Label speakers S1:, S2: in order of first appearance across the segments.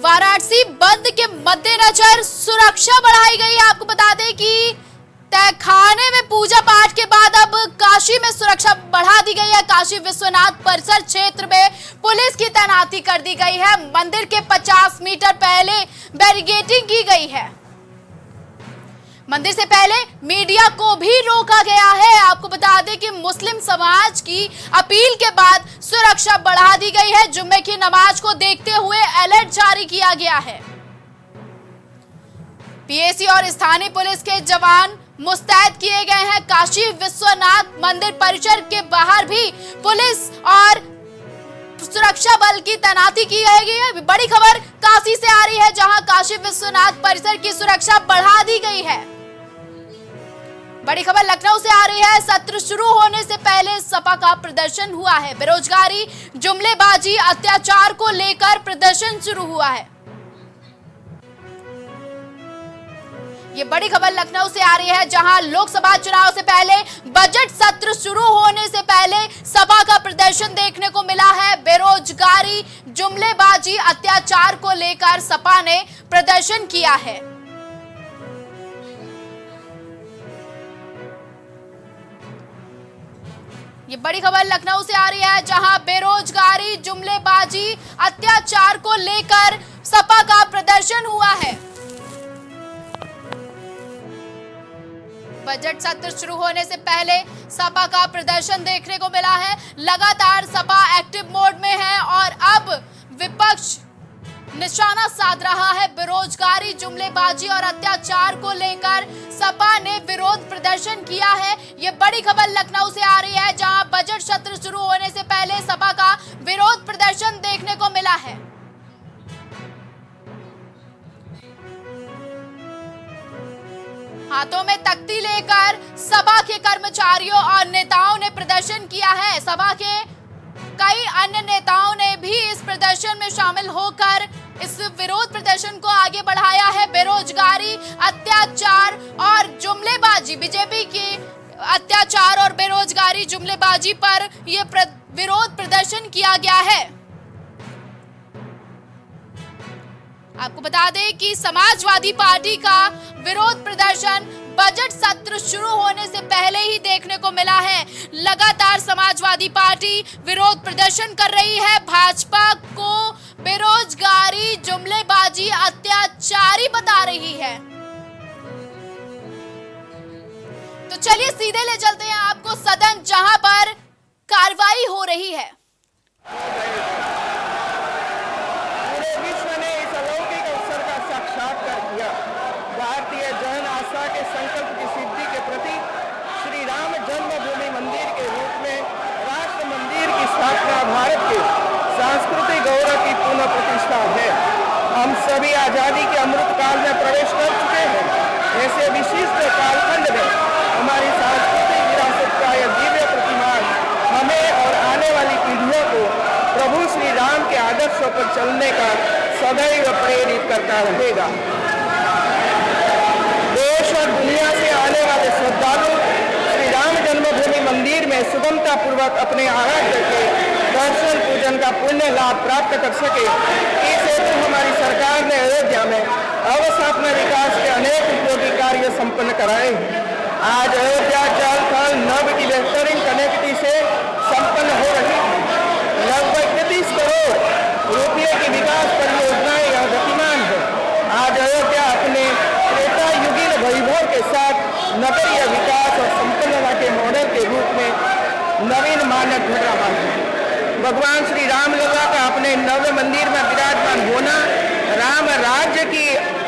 S1: वाराणसी बंद के मद्देनजर सुरक्षा बढ़ाई गई है। आपको बता दें कि तहखाने में पूजा पाठ के बाद अब काशी में सुरक्षा बढ़ा दी गई है। काशी विश्वनाथ परिसर क्षेत्र में पुलिस की तैनाती कर दी गई है। मंदिर के 50 मीटर पहले बैरिकेडिंग की गई है। मंदिर से पहले मीडिया को भी रोका गया है। आपको बता दें कि मुस्लिम समाज की अपील के बाद सुरक्षा बढ़ा दी गई है। जुम्मे की नमाज को देखते हुए अलर्ट जारी किया गया है। पीएसी और स्थानीय पुलिस के जवान मुस्तैद किए गए हैं। काशी विश्वनाथ मंदिर परिसर के बाहर भी पुलिस और सुरक्षा बल की तैनाती की गई है। बड़ी खबर काशी से आ रही है, जहां काशी विश्वनाथ परिसर की सुरक्षा बढ़ा दी गई है। बड़ी खबर लखनऊ से आ रही है। सत्र शुरू होने से पहले सपा का प्रदर्शन हुआ है। बेरोजगारी, जुमलेबाजी, अत्याचार को लेकर प्रदर्शन शुरू हुआ है। ये बड़ी खबर लखनऊ से आ रही है, जहां लोकसभा चुनाव से पहले बजट सत्र शुरू होने से पहले सपा का प्रदर्शन देखने को मिला है। बेरोजगारी, जुमलेबाजी, अत्याचार को लेकर सपा ने प्रदर्शन किया है। ये बड़ी खबर लखनऊ से आ रही है, जहां बेरोजगारी, जुमलेबाजी, अत्याचार को लेकर सपा का प्रदर्शन हुआ है। बजट सत्र शुरू होने से पहले सपा का प्रदर्शन देखने को मिला है। लगातार सपा एक्टिव मोड में है और अब विपक्ष निशाना साध रहा है। बेरोजगारी, जुमलेबाजी और अत्याचार को लेकर सपा ने विरोध प्रदर्शन किया है। ये बड़ी खबर लखनऊ से आ रही है, जहां बजट सत्र शुरू होने से पहले सपा का विरोध प्रदर्शन देखने को मिला है। हाथों में तख्ती लेकर सपा के कर्मचारियों और नेताओं ने प्रदर्शन किया है। सपा के कई अन्य नेताओं ने भी इस प्रदर्शन में शामिल होकर इस विरोध प्रदर्शन को आगे बढ़ाया है। बेरोजगारी, अत्याचार और जुमलेबाजी, बीजेपी के अत्याचार और बेरोजगारी, जुमलेबाजी पर यह विरोध प्रदर्शन किया गया है। आपको बता दें कि समाजवादी पार्टी का विरोध प्रदर्शन बजट सत्र शुरू होने से पहले ही देखने को मिला है। लगातार समाजवादी पार्टी विरोध प्रदर्शन कर रही है। भाजपा को बेरोजगारी, जुमलेबाजी, अत्याचारी बता रही है। तो चलिए सीधे ले चलते हैं आपको सदन, जहां पर कार्रवाई हो रही है।
S2: भारतीय जन आस्था के संकल्प की सिद्धि के प्रति श्री राम जन्मभूमि मंदिर के रूप में राष्ट्र मंदिर की स्थापना भारत के सांस्कृतिक गौरव की पुनः प्रतिष्ठा है। हम सभी आजादी के अमृत काल में प्रवेश कर चुके हैं। ऐसे विशिष्ट कालखंड में हमारी सांस्कृतिक विरासत का यह दिव्य प्रतिमान हमें और आने वाली पीढ़ियों को प्रभु श्री राम के आदर्शों पर चलने का सदैव प्रेरित करता रहेगा। देश और दुनिया से आने वाले श्रद्धालु श्री राम जन्मभूमि मंदिर में सुगमता पूर्वक अपने आराध्य के दर्शन पूजन का पुण्य लाभ प्राप्त कर सके, इस हेतु हमारी सरकार ने अयोध्या में अवस्थापना विकास के अनेक उपयोगी कार्य संपन्न कराए हैं। आज अयोध्या जल थल नभ की बेहतरीन कनेक्टिविटी से संपन्न हो रही है। लगभग 33 करोड़ रुपये की विकास परियोजनाएं यहाँ गतिमान है। आज अयोध्या अपने वैभव के साथ नगरीय विकास और संपन्नता के मॉडल के रूप में नवीन मानक घट रहा है। भगवान श्री राम लला का अपने नव मंदिर में विराजमान होना राम राज्य की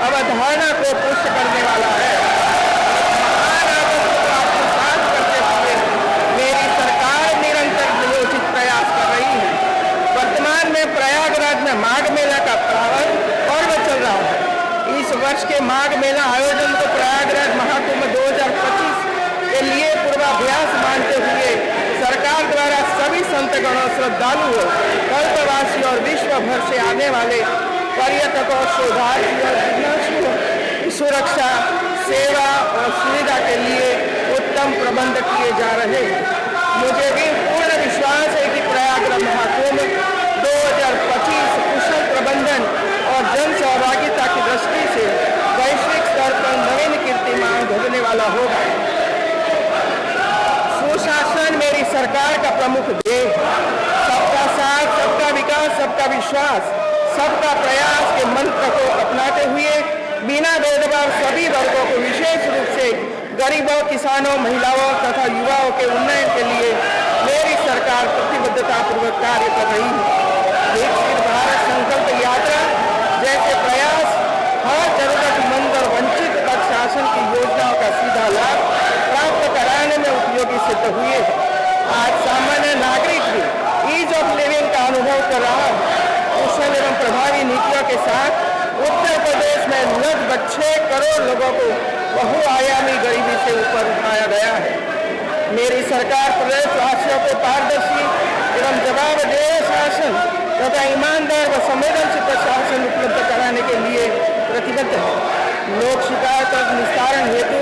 S2: अवधारणा को पुष्ट करने वाला है। करते हुए मेरी सरकार निरंतर नियोजित प्रयास कर रही है। वर्तमान में प्रयागराज में माघ मेला का पर्व चल रहा है। इस वर्ष के माघ मेला आयोजन को प्रयागराज महाकुंभ 2025 के लिए पूर्वाभ्यास मानते हुए सरकार द्वारा सभी संतगणों, श्रद्धालुओं, कल्पवासी और विश्व भर से आने वाले पर्यटकों, शोधार्थियों और जिज्ञासुओं की सुरक्षा, सेवा और सुविधा के लिए उत्तम प्रबंध किए जा रहे हैं। मुझे भी पूर्ण विश्वास है कि प्रयागराज महाकुंभ 2025 कुशल प्रबंधन और जन प्रमुख ध्येय सबका साथ, सबका विकास, सबका विश्वास, सबका प्रयास के मंत्र को अपनाते हुए बिना भेदभाव सभी वर्गों को विशेष रूप से गरीबों, किसानों, महिलाओं तथा युवाओं के उन्नयन के लिए मेरी सरकार प्रतिबद्धतापूर्वक कार्य कर रही है। विकसित भारत संकल्प यात्रा जैसे प्रयास हर जरूरतमंद और वंचित तक शासन की योजनाओं का सीधा लाभ प्राप्त कराने में उपयोगी सिद्ध हुए हैं। आज सामान्य नागरिक भी ईज ऑफ लिविंग का अनुभव कर रहा है। कुशल एवं प्रभावी नीतियों के साथ उत्तर प्रदेश में लगभग 6 करोड़ लोगों को बहुआयामी गरीबी से ऊपर उठाया गया है। मेरी सरकार प्रदेशवासियों को पारदर्शी एवं जवाबदेह शासन तथा ईमानदार व संवेदनशील प्रशासन उपलब्ध कराने के लिए प्रतिबद्ध है। लोक शिकायत और निस्तारण हेतु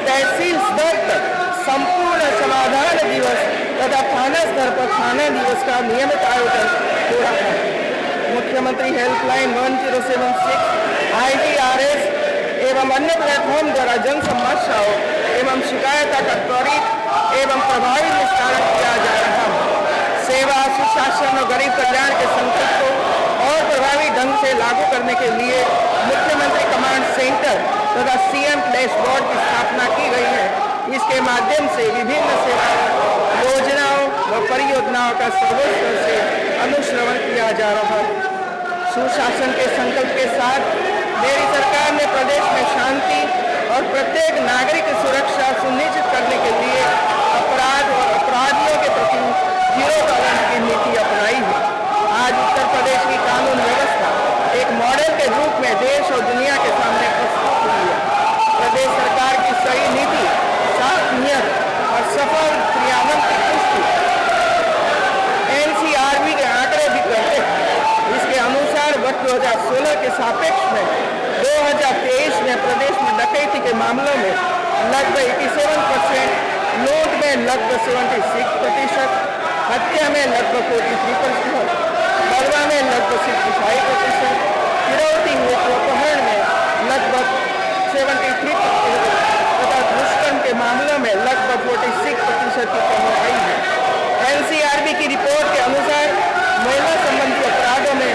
S2: तहसील स्तर तक संपूर्ण समाधान दिवस तथा थाना स्तर पर थाना दिवस का नियमित आयोजन हो रहा है। मुख्यमंत्री हेल्पलाइन 1076, ITRS एवं अन्य प्लेटफॉर्म द्वारा जन समस्याओं एवं शिकायतों का त्वरित एवं प्रभावी निस्तारण किया जा रहा है। सेवा, सुशासन और गरीब कल्याण के संकल्प को और प्रभावी ढंग से लागू करने के लिए मुख्यमंत्री कमांड सेंटर तथा CM डैशबोर्ड की स्थापना की गई है। इसके माध्यम से विभिन्न सेवाओं, योजनाओं व परियोजनाओं का सर्वस्तर से अनुश्रवण किया जा रहा है। सुशासन के संकल्प के साथ मेरी सरकार ने प्रदेश में शांति और प्रत्येक नागरिक की सुरक्षा सुनिश्चित करने के लिए अपराध और अपराधियों के प्रति जीरो टॉलरेंस की नीति अपनाई है। आज उत्तर प्रदेश की कानून व्यवस्था एक मॉडल के रूप में देश और दुनिया के सामने प्रस्तुत हुई है। प्रदेश सरकार की सही नीति, साफ नियत और सफल क्रियान्वयन की पुष्टि NCRB के आंकड़े भी करते हैं। इसके अनुसार वर्ष 2016 के सापेक्ष में 2023 में प्रदेश में डकैती के मामलों में लगभग 87%, लूट में लगभग 76%, हत्या में लगभग 43%, बलवा में लगभग 65%, फिरौती अपहरण में लगभग 73% तथा दुष्कर्म के मामलों में लगभग 46% की कमी आई है। NCRB की रिपोर्ट के अनुसार महिला संबंधी अपराधों में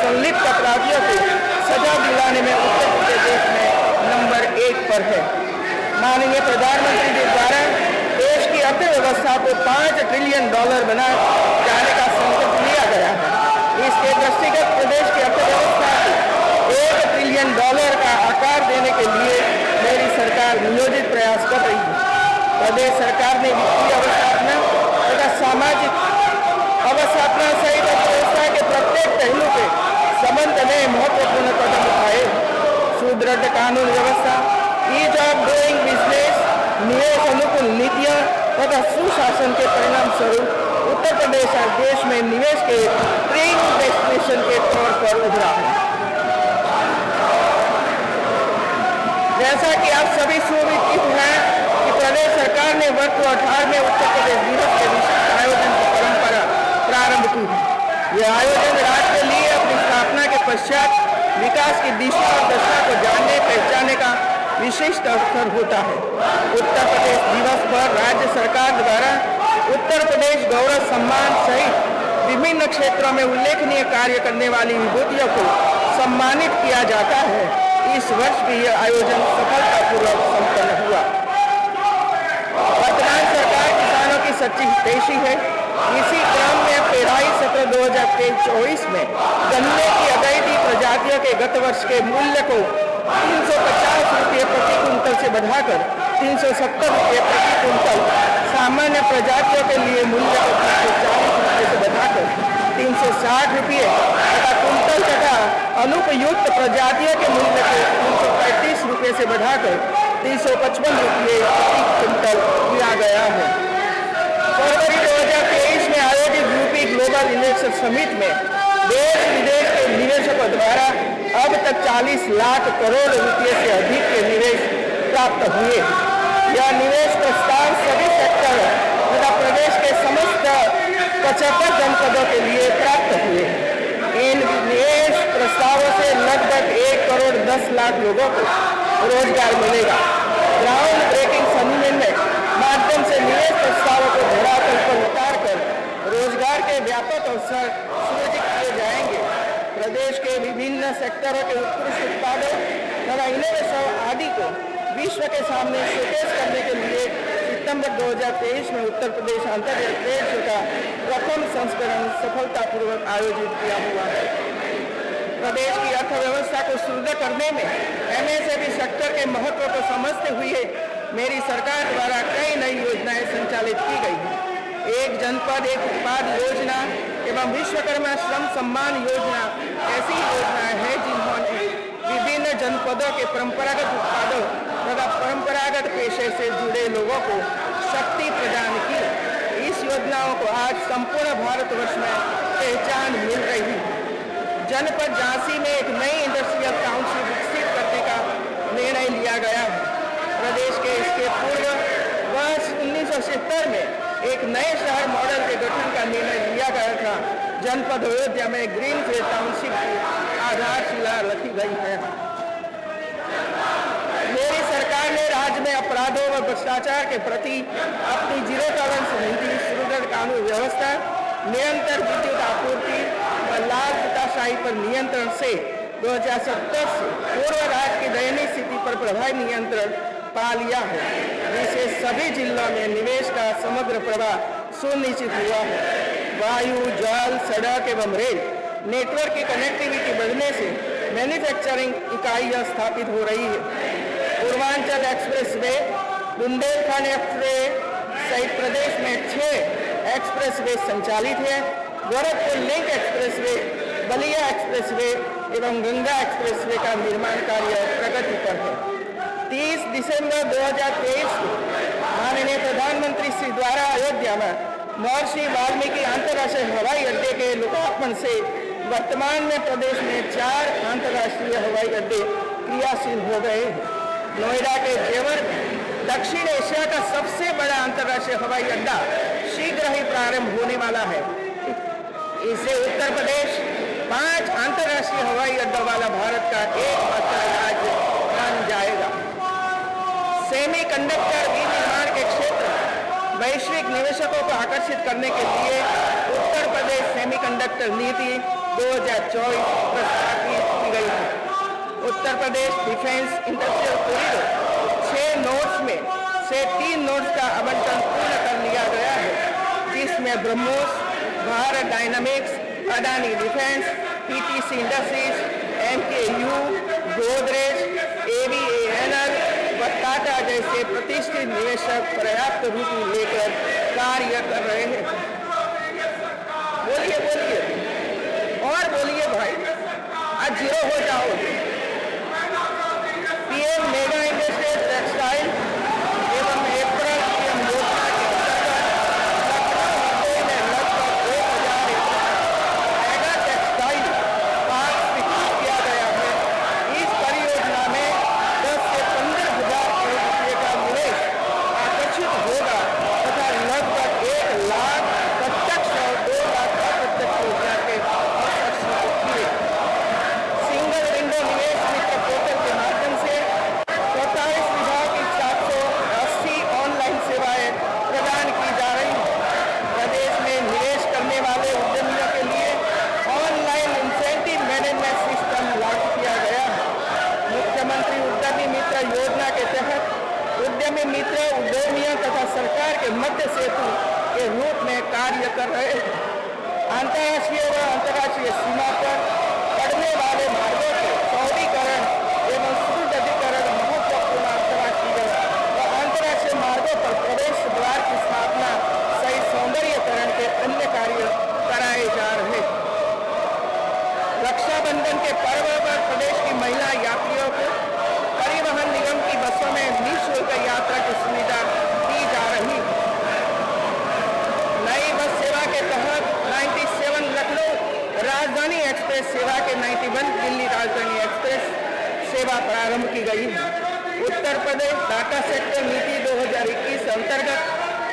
S2: संलिप्त अपराधियों को सजा दिलाने में उत्तर प्रदेश में नंबर 1 पर है। माननीय प्रधानमंत्री जी द्वारा देश की अर्थव्यवस्था को $5 ट्रिलियन बनाए जाने का संकल्प लिया गया है। इसके दृष्टिगत प्रदेश की अर्थव्यवस्था को $1 ट्रिलियन का आकार देने के लिए मेरी सरकार नियोजित प्रयास कर रही है। प्रदेश सरकार ने वित्तीय अवस्थापना तथा सामाजिक अवस्थापना सहित अर्थव्यवस्था के प्रत्येक पहलू के संबंध में महत्वपूर्ण कदम उठाए। सुदृढ़ कानून व्यवस्था, ईज ऑफ डूइंग बिजनेस, निवेश अनुकूल नीतियां तथा सुशासन के परिणाम स्वरूप उत्तर प्रदेश आज देश में निवेश के ड्रीम डेस्टिनेशन के तौर पर उभरा है। जैसा कि आप सभी सुविदित हैं कि प्रदेश सरकार ने वर्ष 2018 में उत्तर प्रदेश दिवस के विशिष्ट आयोजन की परंपरा प्रारंभ की है। यह आयोजन राज्य के लिए अपनी स्थापना के पश्चात विकास की दिशा और दशा को जानने पहचानने का विशिष्ट अवसर होता है। उत्तर प्रदेश दिवस पर राज्य सरकार द्वारा उत्तर प्रदेश गौरव सम्मान सहित विभिन्न क्षेत्रों में उल्लेखनीय कार्य करने वाली विभूतियों को सम्मानित किया जाता है। इस वर्ष भी यह आयोजन सफलतापूर्वक संपन्न हुआ। वर्तमान सरकार किसानों की सच्ची हितैषी है। इसी क्रम में पेराई सत्र 2023-24 में गन्ने की अवैध प्रजातियों के गत वर्ष के मूल्य को 350 रुपये प्रति कुंतल से बढ़ाकर 370 रुपये प्रति कुंतल, सामान्य प्रजातियों के लिए मूल्य को 340 रुपये से बढ़ाकर 360 रुपये तथा कुंतल तथा अनुपयुक्त प्रजातियों के मूल्य को 335 रुपये से बढ़ाकर 355 रुपये प्रति कुंतल किया गया है। फरवरी 2023 में आयोजित यूपी ग्लोबल इन्वेस्टर समिट में देश विदेश के निवेशकों द्वारा अब तक 40 लाख करोड़ रुपए से अधिक के निवेश प्राप्त हुए। यह निवेश प्रस्ताव सभी सेक्टर तथा प्रदेश के समस्त 75 जनपदों के लिए प्राप्त हुए। इन निवेश प्रस्तावों से लगभग 1 करोड़ 10 लाख लोगों को रोजगार मिलेगा। ग्राउंड ब्रेकिंग सेरेमनी में माध्यम से निवेश प्रस्तावों को धरातल पर उतारकर व्यापक अवसर सृजित किए जाएंगे। प्रदेश के विभिन्न सेक्टरों के उत्कृष्ट उत्पादों तथा इनोवेशन आदि को विश्व के सामने शोकेस करने के लिए सितंबर 2023 में उत्तर प्रदेश अंतर्राष्ट्रीय ट्रेड शो का प्रथम संस्करण सफलतापूर्वक आयोजित किया हुआ है। प्रदेश की अर्थव्यवस्था को सुदृढ़ करने में एमएसएमई सेक्टर के महत्व को समझते हुए मेरी सरकार द्वारा कई नई योजनाएं संचालित की गई हैं। एक जनपद एक उत्पाद योजना एवं विश्वकर्मा श्रम सम्मान योजना ऐसी योजनाएं हैं जिन्होंने विभिन्न जनपदों के परंपरागत उत्पादों तथा परंपरागत पेशे से जुड़े लोगों को शक्ति प्रदान की। इस योजनाओं को आज संपूर्ण भारतवर्ष में पहचान मिल रही है। जनपद झांसी में एक नई इंडस्ट्रियल टाउनशिप विकसित करने का निर्णय लिया गया है। प्रदेश के इसके पूर्व वर्ष 1970 में एक नए शहर मॉडल के गठन का निर्णय लिया गया था। जनपद अयोध्या में ग्रीनफील्ड टाउनशिप की आधारशिला रखी गई है। मेरी सरकार ने राज्य में अपराधों व भ्रष्टाचार के प्रति अपनी जीरो टॉलरेंस नीति, सुदृढ़ कानून व्यवस्था, निरंतर विद्युत आपूर्ति व लाभताशाही पर नियंत्रण से 2070 से पूर्व राज्य की दयनीय स्थिति पर प्रभावी नियंत्रण पा लिया है, जिससे सभी जिलों में निवेश का समग्र प्रवाह सुनिश्चित हुआ है। वायु, जल, सड़क एवं रेल नेटवर्क की कनेक्टिविटी बढ़ने से मैन्युफैक्चरिंग इकाइयां स्थापित हो रही है। Purvanchal express way, Bundelkhand express सहित प्रदेश में 6 एक्सप्रेस वे संचालित है। Gorakhpur link express way, Ballia express way एवं गंगा एक्सप्रेस वे का निर्माण कार्य प्रगति पर है। 30 दिसंबर 2023 को माननीय प्रधानमंत्री श्री द्वारा अयोध्या में महर्षि वाल्मीकि अंतर्राष्ट्रीय हवाई अड्डे के लोकार्पण से वर्तमान में प्रदेश में 4 अंतर्राष्ट्रीय हवाई अड्डे क्रियाशील हो गए हैं। नोएडा के जेवर दक्षिण एशिया का सबसे बड़ा अंतर्राष्ट्रीय हवाई अड्डा शीघ्र ही प्रारंभ होने वाला है। इससे उत्तर प्रदेश 5 अंतर्राष्ट्रीय हवाई अड्डों वाला भारत का एकमात्र राज्य बन जाएगा। सेमीकंडक्टर विनिर्माण के क्षेत्र में वैश्विक निवेशकों को आकर्षित करने के लिए उत्तर प्रदेश सेमीकंडक्टर नीति 2024 प्रस्तावित की गई है। Uttar Pradesh defence industrial corridor 6 nodes में से 3 नोड्स का आवंटन पूर्ण कर लिया गया है, जिसमें BrahMos, Bharat dynamics, Adani defence, PTC industries, MKU, Godrej, AVANL व टाटा जैसे प्रतिष्ठित निवेशक पर्याप्त रुचि लेकर कार्य कर रहे हैं। बोलिए और बोलिए भाई, आज जीरो हो जाओगे। PM मेगा इंडस्ट्रियल टेक्सटाइल एवं एप्रल PM योजना के अंतर्गत लगभग 1000 मेगा टेक्सटाइल पार्क विकसित किया गया है। इस परियोजना में 10 से 15,000 करोड़ रुपये का निवेश आकर्षित होगा तथा लगभग 1 लाख प्रत्यक्ष और 2 लाख अप्रत्यक्ष रोजगार के अवसर सृजित किए। सिंगल विंडो निवेश मित्र पोर्टल के माध्यम से 47 विभाग की 780 ऑनलाइन सेवाएं प्रदान की जा रही हैं। प्रदेश में निवेश करने वाले उद्यमियों के लिए ऑनलाइन इंसेंटिव मैनेजमेंट सिस्टम लागू किया गया है। मुख्यमंत्री उद्यमी मित्र योजना के तहत उद्यमी मित्र उद्यमियों तथा सरकार के मध्य सेतु के रूप में कार्य कर रहे हैं। अंतर्राष्ट्रीय व अंतर्राष्ट्रीय सीमा पर पड़ने वाले मार्गों के चौड़ीकरण एवं सुदृढ़ीकरण, महत्वपूर्ण अंतर्राष्ट्रीय व अंतर्राष्ट्रीय मार्गों पर प्रवेश द्वार की स्थापना सहित सौंदर्यीकरण के अन्य कार्य कराए जा रहे हैं। रक्षाबंधन के पर्व पर प्रदेश की महिला यात्रियों को परिवहन निगम की बसों में निःशुल्क यात्रा की सुविधा दी जा रही है। नई बस सेवा के तहत 97 लखनऊ राजधानी एक्सप्रेस सेवा के 91 दिल्ली राजधानी एक्सप्रेस सेवा प्रारंभ की गई है। उत्तर प्रदेश डाटा सेक्टर नीति 2021 अंतर्गत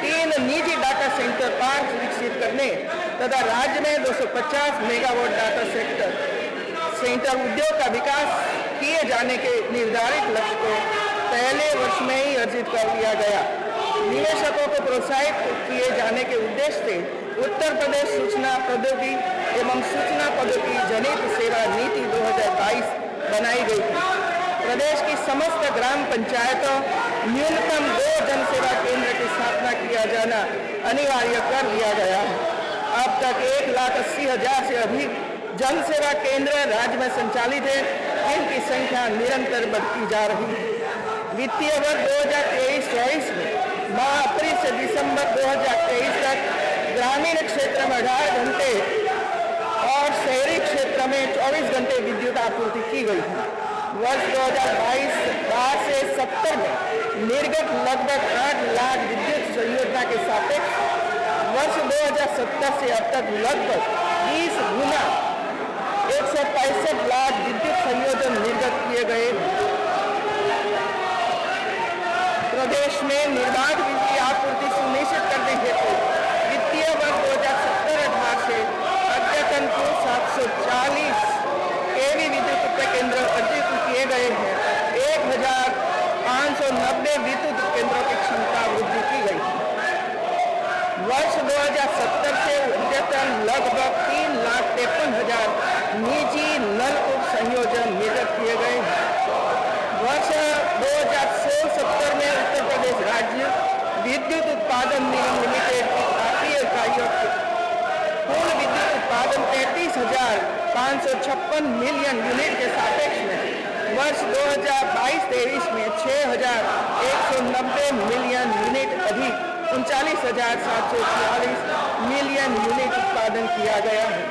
S2: 3 निजी डाटा सेंटर पार्क विकसित करने तथा राज्य में 250 मेगावाट डाटा सेंटर उद्योग का विकास किए जाने के निर्धारित लक्ष्य को पहले वर्ष में ही अर्जित कर लिया गया। निवेशकों को प्रोत्साहित किए जाने के उद्देश्य से उत्तर प्रदेश सूचना प्रौद्योगिकी एवं सूचना प्रौद्योगिकी जनित सेवा नीति 2022 बनाई गई थी। प्रदेश की समस्त ग्राम पंचायतों न्यूनतम 2 जनसेवा केंद्र की स्थापना किया जाना अनिवार्य कर दिया गया है। अब तक 1,80,000 से अधिक जनसेवा केंद्र राज्य में संचालित है, जिनकी संख्या निरंतर बढ़ती जा रही है। वित्तीय वर्ष 2023-24 में माह अप्रैल से दिसंबर 2023 तक ग्रामीण क्षेत्र में 18 घंटे और शहरी क्षेत्र में 24 घंटे विद्युत आपूर्ति की गई है। वर्ष 2022 से 70 में निर्गत लगभग 8 लाख विद्युत संयोजना के सापेक्ष वर्ष 2070 से अब तक लगभग 20 गुना 165 लाख विद्युत संयोजन निर्गत किए गए। प्रदेश में निर्बाध बिजली आपूर्ति सुनिश्चित करने हेतु वित्तीय वर्ष 2070-18 से अद्यतन कुल 740 केवी विद्युत उपकेंद्र अर्जित किए गए हैं। 1,590 विद्युत केंद्रों की क्षमता वृद्धि की गई है। वर्ष 2070 से अद्यतन लगभग 3,53,000 निजी नलकूप संयोजन निर्गत किए गए हैं। वर्ष 2016-17 में उत्तर प्रदेश राज्य विद्युत उत्पादन निगम लिमिटेड की भारतीय इकाइयों की कुल विद्युत उत्पादन 33,556 मिलियन यूनिट के सापेक्ष में वर्ष 2022-23 में 6,190 मिलियन यूनिट अधिक 39,746 मिलियन यूनिट उत्पादन किया गया है।